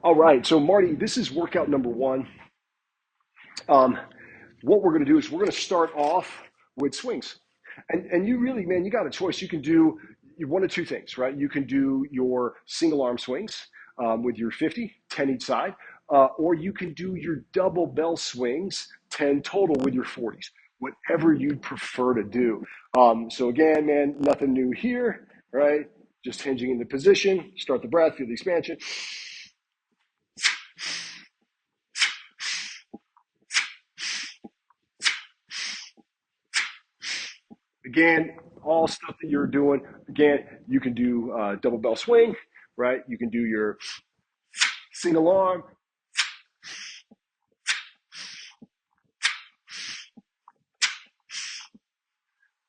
All right, so Marty, this is workout number one. Um, what we're going to do is we're going to start off with swings. And you really, man, you got a choice. You can do one of two things, right? You can do your single arm swings with your 50, 10 each side, or you can do your double bell swings, 10 total with your 40s, whatever you'd prefer to do. So again, man, nothing new here, right? Just hinging into position, start the breath, feel the expansion. Again, all stuff that you're doing. Again, you can do double bell swing, right? You can do your single arm,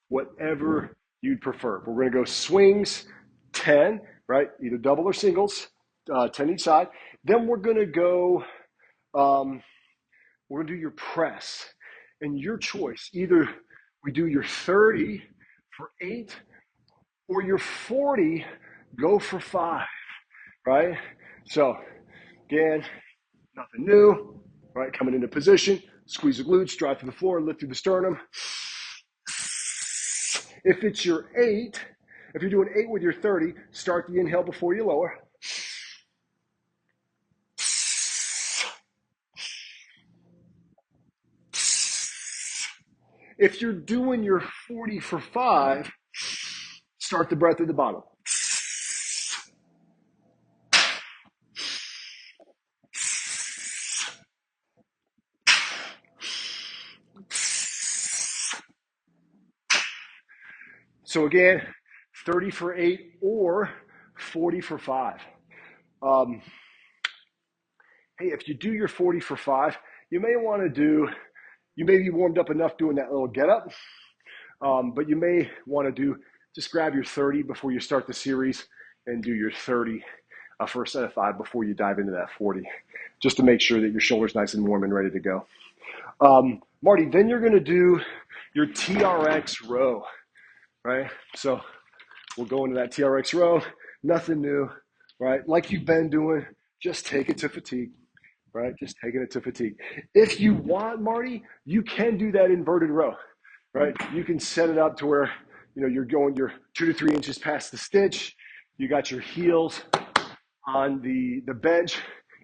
whatever you'd prefer. We're going to go swings, 10, right? Either double or singles, 10 each side. Then we're going to do your press. And your choice, either we do your 30 for 8 or your 40, go for 5, right? So again, nothing new, right? Coming into position, squeeze the glutes, drive through the floor, lift through the sternum. If it's your 8, if you're doing 8 with your 30, start the inhale before you lower. If you're doing your 40 for 5, start the breath at the bottom. So again, 30 for 8 or 40 for 5. Hey, if you do your 40 for 5, you may be warmed up enough doing that little get up, but you may want to just grab your 30 before you start the series and do your 30 for a set of 5 before you dive into that 40, just to make sure that your shoulder's nice and warm and ready to go. Marty, then you're going to do your TRX row, right? So we'll go into that TRX row, nothing new, right? Like you've been doing, just take it to fatigue, right? Just taking it to fatigue. If you want, Marty, you can do that inverted row, right? You can set it up to where, you're 2 to 3 inches past the stitch. You got your heels on the bench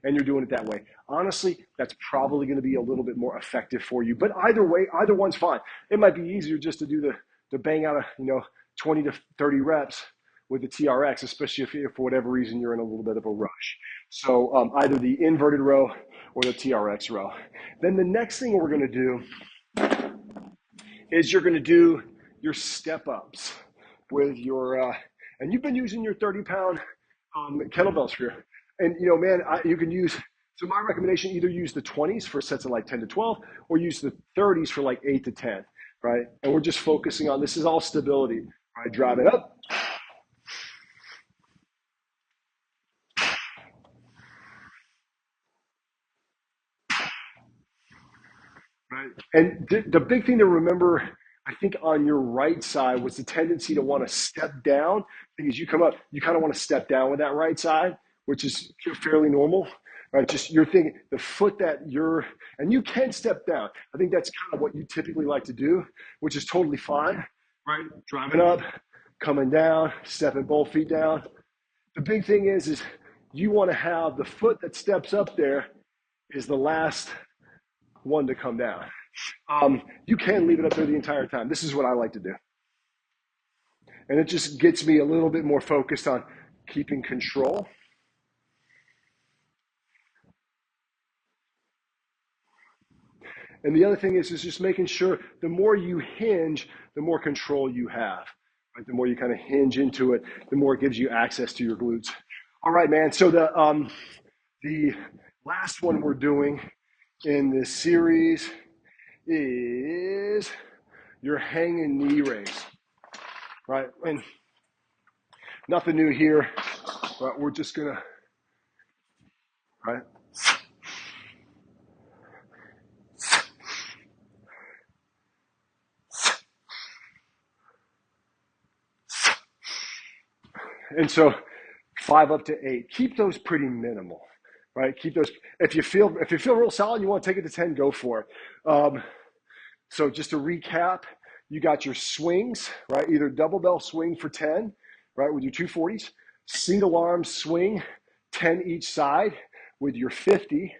and you're doing it that way. Honestly, that's probably going to be a little bit more effective for you, but either way, either one's fine. It might be easier just to do the bang out of, 20 to 30 reps with the TRX, especially if for whatever reason you're in a little bit of a rush. So either the inverted row or the TRX row. Then the next thing we're going to do is you're going to do your step ups with your, and you've been using your 30-pound kettlebells here. And, man, you can use, so my recommendation, either use the 20s for sets of like 10 to 12 or use the 30s for like 8 to 10, right? And we're just focusing on, this is all stability, right? Drive it up. Right. And the big thing to remember, I think on your right side was the tendency to want to step down. Because you come up, you kind of want to step down with that right side, which is fairly normal, right? Just you're thinking the foot and you can step down. I think that's kind of what you typically like to do, which is totally fine, right? Driving up, coming down, stepping both feet down. The big thing is you want to have the foot that steps up there is the last one to come down. You can leave it up there the entire time. This is what I like to do. And it just gets me a little bit more focused on keeping control. And the other thing is just making sure the more you hinge, the more control you have. Right? The more you kind of hinge into it, the more it gives you access to your glutes. All right, man. So the last one we're doing in this series is your hanging knee raise, right? And nothing new here, but we're just gonna, right? And so 5 up to 8, keep those pretty minimal, right? Keep those. If you feel real solid, you want to take it to 10, go for it. So just to recap, you got your swings, right? Either double bell swing for 10, right, with your 240s, single arm swing, 10 each side with your 50.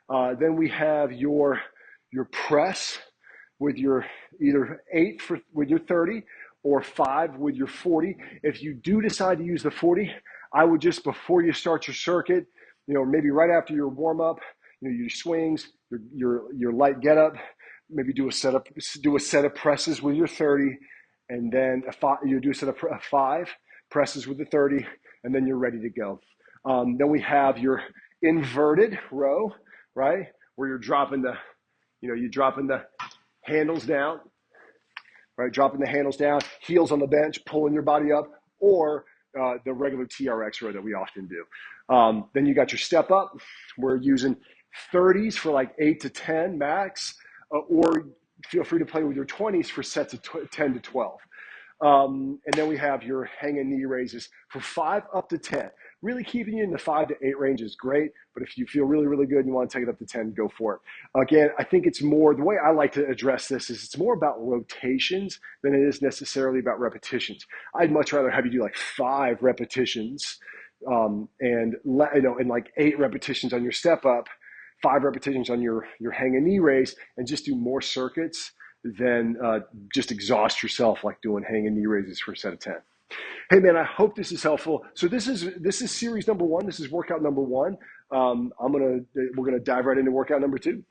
Then we have your press with your either 8 with your 30 or 5 with your 40. If you do decide to use the 40, I would just, before you start your circuit, maybe right after your warm up, your swings, your light get up, maybe do a set of presses with your 30, and then you do a set of 5 presses with the 30, and then you're ready to go. Then we have your inverted row, right, where you're dropping the handles down, right, dropping the handles down, heels on the bench, pulling your body up, or the regular TRX row that we often do. Then you got your step up. We're using 30s for like 8 to 10 max, or feel free to play with your 20s for sets of 10 to 12. And then we have your hanging knee raises for 5 up to 10. Really keeping you in the 5 to 8 range is great, but if you feel really, really good and you want to take it up to 10, go for it. Again, I think it's more, the way I like to address this is it's more about rotations than it is necessarily about repetitions. I'd much rather have you do like 5 repetitions and like 8 repetitions on your step up, 5 repetitions on your hanging knee raise, and just do more circuits than just exhaust yourself like doing hanging knee raises for a set of 10. Hey man, I hope this is helpful. So this is series number 1. This is workout number 1. We're gonna dive right into workout number 2.